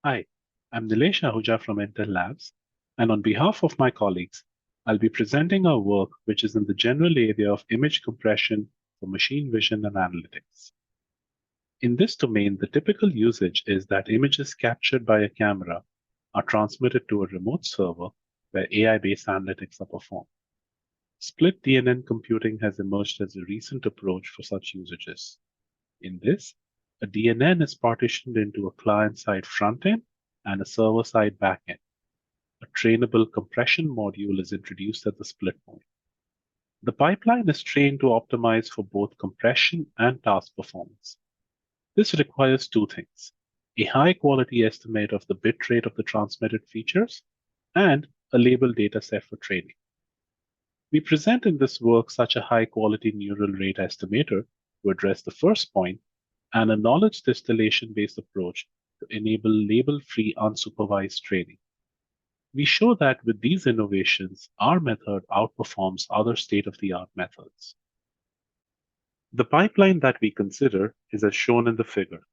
Hi, I'm Nilesh Ahuja from Intel Labs, and on behalf of my colleagues, I'll be presenting our work which is in the general area of image compression for machine vision and analytics. In this domain, the typical usage is that images captured by a camera are transmitted to a remote server where AI-based analytics are performed. Split-DNN computing has emerged as a recent approach for such usages. In this, a DNN is partitioned into a client-side front-end and a server-side back-end. A trainable compression module is introduced at the split point. The pipeline is trained to optimize for both compression and task performance. This requires two things: a high-quality estimate of the bit rate of the transmitted features and a label dataset for training. We present in this work such a high-quality neural rate estimator to address the first point and a knowledge distillation-based approach to enable label-free unsupervised training. We show that with these innovations, our method outperforms other state-of-the-art methods. The pipeline that we consider is as shown in the figure.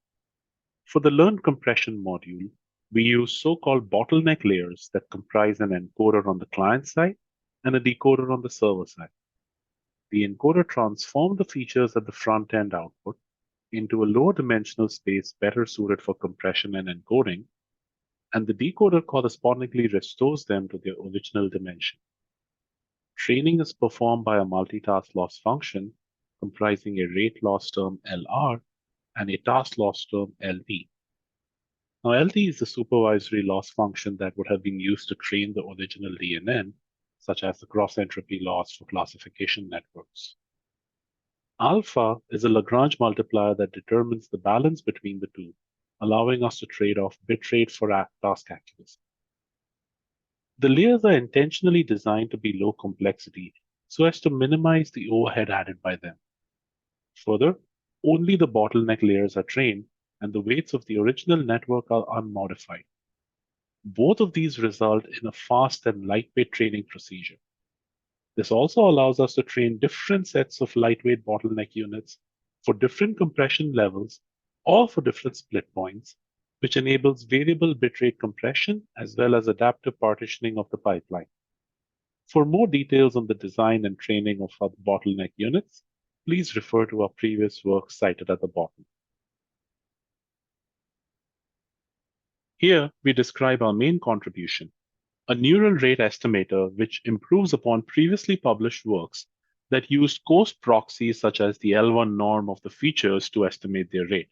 For the learn compression module, we use so-called bottleneck layers that comprise an encoder on the client side and a decoder on the server side. The encoder transforms the features at the front-end output into a lower dimensional space better suited for compression and encoding, and the decoder correspondingly restores them to their original dimension. Training is performed by a multitask loss function comprising a rate loss term LR and a task loss term LT. Now, LT is the supervisory loss function that would have been used to train the original DNN, such as the cross-entropy loss for classification networks. Alpha is a Lagrange multiplier that determines the balance between the two, allowing us to trade off bitrate for task accuracy. The layers are intentionally designed to be low complexity so as to minimize the overhead added by them. Further, only the bottleneck layers are trained and the weights of the original network are unmodified. Both of these result in a fast and lightweight training procedure. This also allows us to train different sets of lightweight bottleneck units for different compression levels or for different split points, which enables variable bitrate compression as well as adaptive partitioning of the pipeline. For more details on the design and training of our bottleneck units, please refer to our previous work cited at the bottom. Here, we describe our main contribution, a neural rate estimator which improves upon previously published works that used coarse proxies such as the L1 norm of the features to estimate their rate.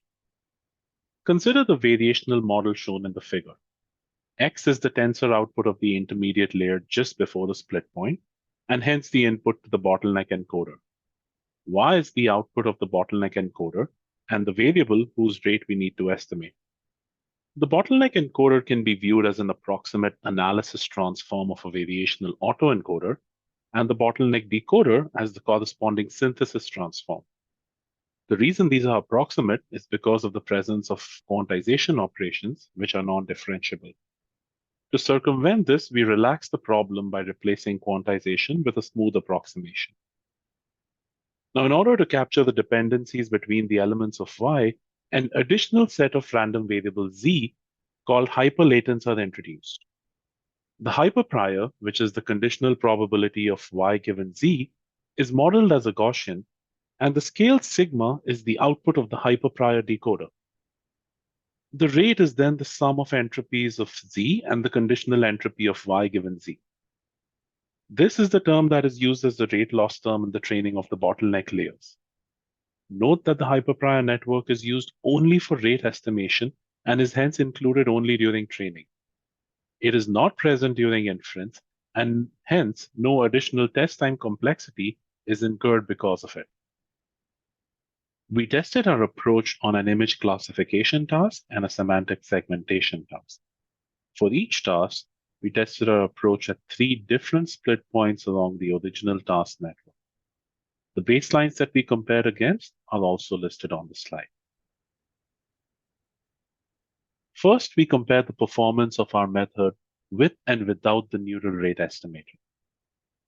Consider the variational model shown in the figure. X is the tensor output of the intermediate layer just before the split point, and hence the input to the bottleneck encoder. Y is the output of the bottleneck encoder and the variable whose rate we need to estimate. The bottleneck encoder can be viewed as an approximate analysis transform of a variational autoencoder, and the bottleneck decoder as the corresponding synthesis transform. The reason these are approximate is because of the presence of quantization operations, which are non-differentiable. To circumvent this, we relax the problem by replacing quantization with a smooth approximation. Now, in order to capture the dependencies between the elements of Y, an additional set of random variables Z called hyperlatents are introduced. The hyperprior, which is the conditional probability of Y given Z, is modeled as a Gaussian, and the scale sigma is the output of the hyperprior decoder. The rate is then the sum of entropies of Z and the conditional entropy of Y given Z. This is the term that is used as the rate loss term in the training of the bottleneck layers. Note that the hyperprior network is used only for rate estimation and is hence included only during training. It is not present during inference, and hence no additional test time complexity is incurred because of it. We tested our approach on an image classification task and a semantic segmentation task. For each task, we tested our approach at 3 different split points along the original task network. The baselines that we compared against are also listed on the slide. First, we compare the performance of our method with and without the neural rate estimator.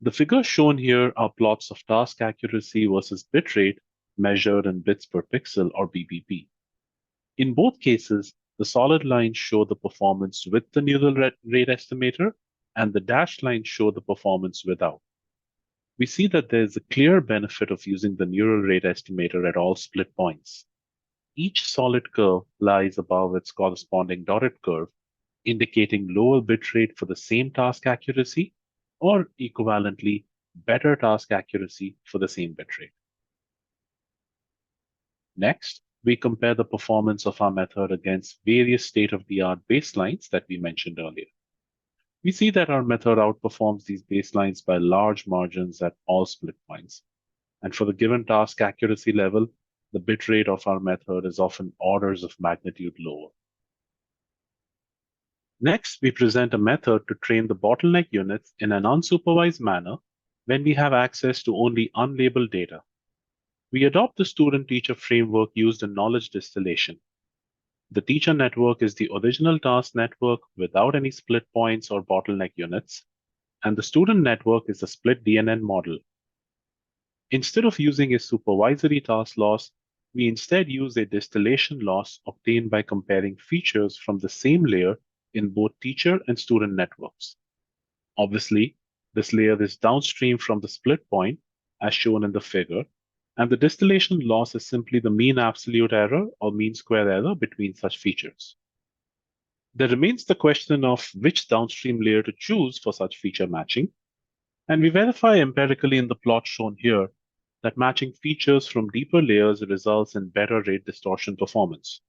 The figures shown here are plots of task accuracy versus bit rate measured in bits per pixel or BPP. In both cases, The solid lines show the performance with the neural rate estimator, and the dashed lines show the performance without. We see that there is a clear benefit of using the neural rate estimator at all split points. Each solid curve lies above its corresponding dotted curve, indicating lower bit rate for the same task accuracy, or equivalently, better task accuracy for the same bit rate. Next, we compare the performance of our method against various state-of-the-art baselines that we mentioned earlier. We see that our method outperforms these baselines by large margins at all split points. And for the given task accuracy level, the bit rate of our method is often orders of magnitude lower. Next, we present a method to train the bottleneck units in an unsupervised manner when we have access to only unlabeled data. We adopt the student-teacher framework used in knowledge distillation. The teacher network is the original task network without any split points or bottleneck units, and the student network is the Split-DNN model. Instead of using a supervisory task loss, we instead use a distillation loss obtained by comparing features from the same layer in both teacher and student networks. Obviously, this layer is downstream from the split point, as shown in the figure, and the distillation loss is simply the mean absolute error or mean square error between such features. There remains the question of which downstream layer to choose for such feature matching, and we verify empirically in the plot shown here that matching features from deeper layers results in better rate distortion performance.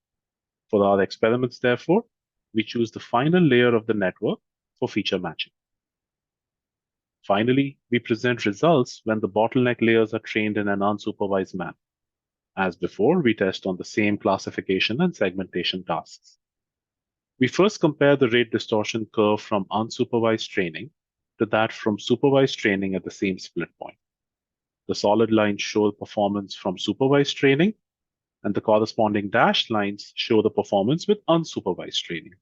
For our experiments, therefore, we choose the final layer of the network for feature matching. Finally, we present results when the bottleneck layers are trained in an unsupervised manner. As before, we test on the same classification and segmentation tasks. We first compare the rate distortion curve from unsupervised training to that from supervised training at the same split point. The solid lines show performance from supervised training, and the corresponding dashed lines show the performance with unsupervised training.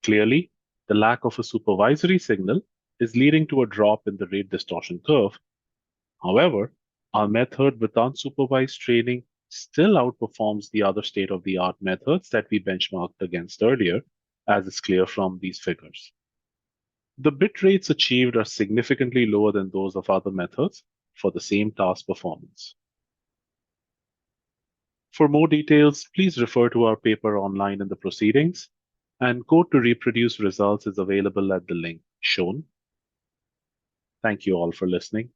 Clearly, the lack of a supervisory signal is leading to a drop in the rate distortion curve. However, our method with unsupervised training still outperforms the other state-of-the-art methods that we benchmarked against earlier, as is clear from these figures. The bit rates achieved are significantly lower than those of other methods for the same task performance. For more details, please refer to our paper online in the proceedings, and code to reproduce results is available at the link shown. Thank you all for listening.